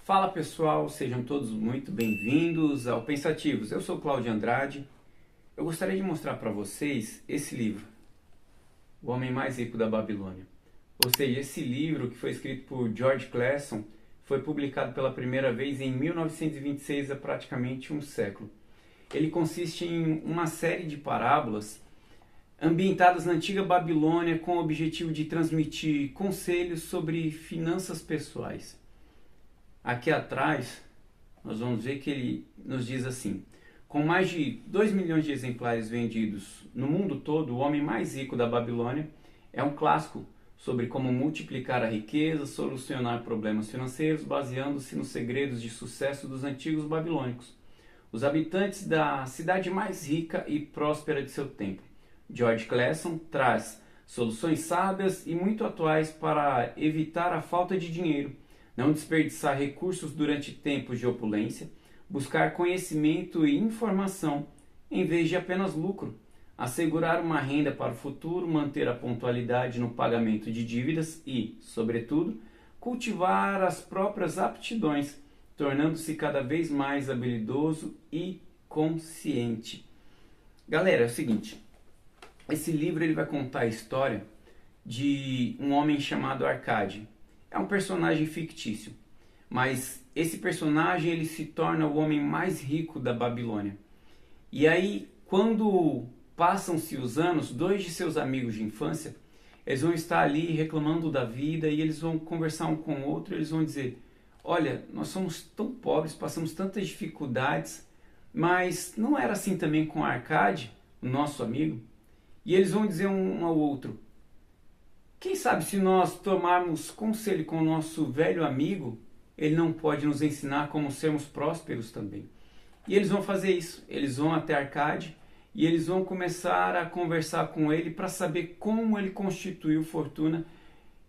Fala pessoal, sejam todos muito bem-vindos ao Pensativos. Eu sou Cláudio Andrade. Eu gostaria de mostrar para vocês esse livro, O Homem Mais Rico da Babilônia. Ou seja, esse livro que foi escrito por George Clason foi publicado pela primeira vez em 1926, há praticamente um século. Ele consiste em uma série de parábolas ambientadas na antiga Babilônia com o objetivo de transmitir conselhos sobre finanças pessoais. Aqui atrás, nós vamos ver que ele nos diz assim: com mais de 2 milhões de exemplares vendidos no mundo todo, O Homem Mais Rico da Babilônia é um clássico sobre como multiplicar a riqueza, solucionar problemas financeiros, baseando-se nos segredos de sucesso dos antigos babilônicos, os habitantes da cidade mais rica e próspera de seu tempo. George Clason traz soluções sábias e muito atuais para evitar a falta de dinheiro, não desperdiçar recursos durante tempos de opulência, buscar conhecimento e informação em vez de apenas lucro, assegurar uma renda para o futuro, manter a pontualidade no pagamento de dívidas e, sobretudo, cultivar as próprias aptidões, tornando-se cada vez mais habilidoso e consciente. Galera, é o seguinte, esse livro ele vai contar a história de um homem chamado Arcade. É um personagem fictício, mas esse personagem ele se torna o homem mais rico da Babilônia. E aí, quando passam-se os anos, dois de seus amigos de infância, eles vão estar ali reclamando da vida e eles vão conversar um com o outro, eles vão dizer: olha, nós somos tão pobres, passamos tantas dificuldades, mas não era assim também com Arcade, o nosso amigo? E eles vão dizer um ao outro: quem sabe se nós tomarmos conselho com o nosso velho amigo, ele não pode nos ensinar como sermos prósperos também. E eles vão fazer isso, eles vão até Arcade e eles vão começar a conversar com ele para saber como ele constituiu fortuna,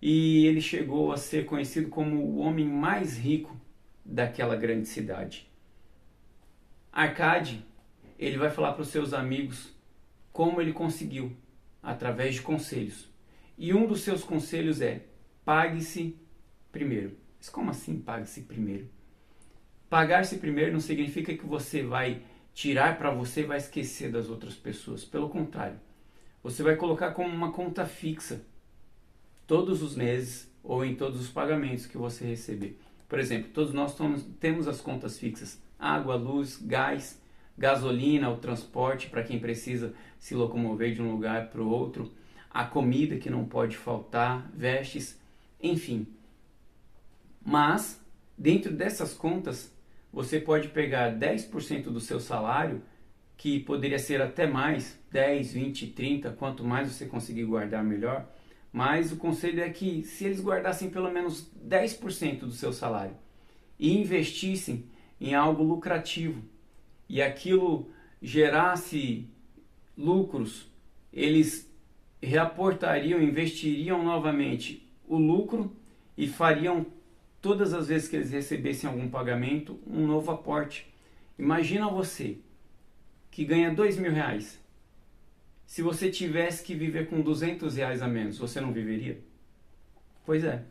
e ele chegou a ser conhecido como o homem mais rico daquela grande cidade. Arcade, ele vai falar para os seus amigos como ele conseguiu, através de conselhos. E um dos seus conselhos é: pague-se primeiro. Mas como assim pague-se primeiro? Pagar-se primeiro não significa que você vai tirar para você e vai esquecer das outras pessoas. Pelo contrário, você vai colocar como uma conta fixa todos os meses ou em todos os pagamentos que você receber. Por exemplo, todos nós temos as contas fixas: água, luz, gás, gasolina, o transporte para quem precisa se locomover de um lugar para o outro, a comida que não pode faltar, vestes, enfim. Mas, dentro dessas contas, você pode pegar 10% do seu salário, que poderia ser até mais, 10, 20, 30, quanto mais você conseguir guardar, melhor. Mas o conselho é que, se eles guardassem pelo menos 10% do seu salário e investissem em algo lucrativo, e aquilo gerasse lucros, eles reaportariam, investiriam novamente o lucro e fariam, todas as vezes que eles recebessem algum pagamento, um novo aporte. Imagina você que ganha R$ 2.000. Se você tivesse que viver com R$ 200 a menos, você não viveria? Pois é.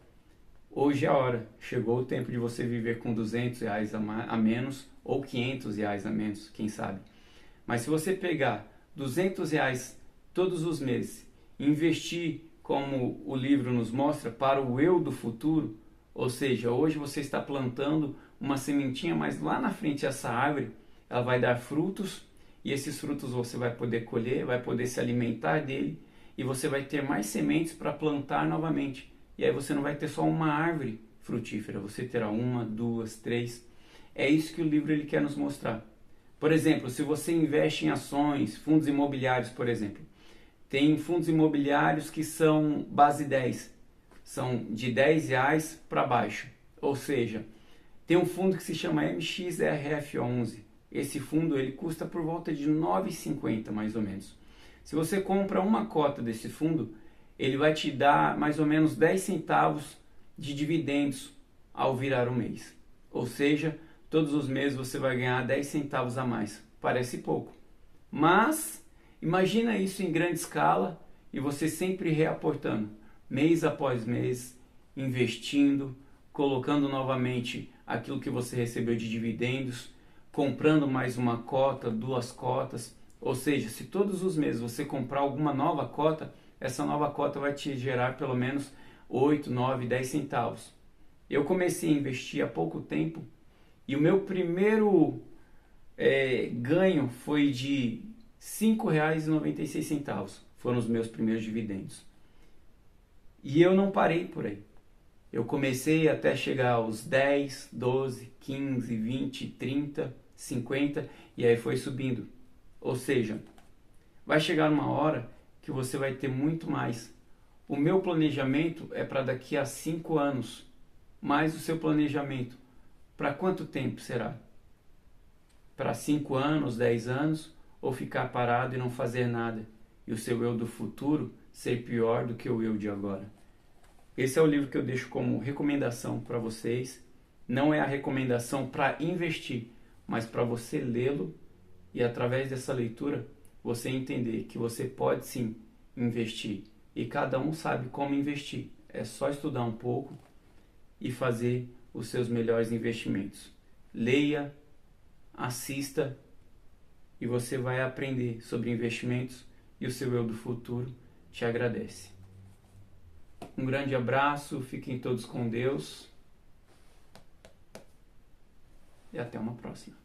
Hoje é a hora. Chegou o tempo de você viver com R$ 200 a menos ou R$ 500 a menos, quem sabe. Mas se você pegar R$ 200 todos os meses, investir, como o livro nos mostra, para o eu do futuro, ou seja, hoje você está plantando uma sementinha, mas lá na frente essa árvore ela vai dar frutos, e esses frutos você vai poder colher, vai poder se alimentar dele, e você vai ter mais sementes para plantar novamente. E aí você não vai ter só uma árvore frutífera, você terá uma, duas, três. É isso que o livro ele quer nos mostrar. Por exemplo, se você investe em ações, fundos imobiliários, por exemplo, tem fundos imobiliários que são base 10, são de R$ 10 para baixo. Ou seja, tem um fundo que se chama MXRF11. Esse fundo ele custa por volta de R$ 9,50 mais ou menos. Se você compra uma cota desse fundo, ele vai te dar mais ou menos 10 centavos de dividendos ao virar o mês. Ou seja, todos os meses você vai ganhar 10 centavos a mais. Parece pouco, mas imagina isso em grande escala e você sempre reaportando, mês após mês, investindo, colocando novamente aquilo que você recebeu de dividendos, comprando mais uma cota, 2 cotas, ou seja, se todos os meses você comprar alguma nova cota, essa nova cota vai te gerar pelo menos 8, 9, 10 centavos. Eu comecei a investir há pouco tempo e o meu primeiro ganho foi de R$ 5,96. Foram os meus primeiros dividendos. E eu não parei por aí. Eu comecei até chegar aos 10, 12, 15, 20, 30, 50 e aí foi subindo. Ou seja, vai chegar uma hora que você vai ter muito mais. O meu planejamento é para daqui a 5 anos. Mas o seu planejamento, para quanto tempo será? Para 5 anos, 10 anos? Ou ficar parado e não fazer nada? E o seu eu do futuro ser pior do que o eu de agora? Esse é o livro que eu deixo como recomendação para vocês. Não é a recomendação para investir, mas para você lê-lo e através dessa leitura você entender que você pode sim investir. E cada um sabe como investir. É só estudar um pouco e fazer os seus melhores investimentos. Leia, assista e você vai aprender sobre investimentos e o seu eu do futuro te agradece. Um grande abraço, fiquem todos com Deus e até uma próxima.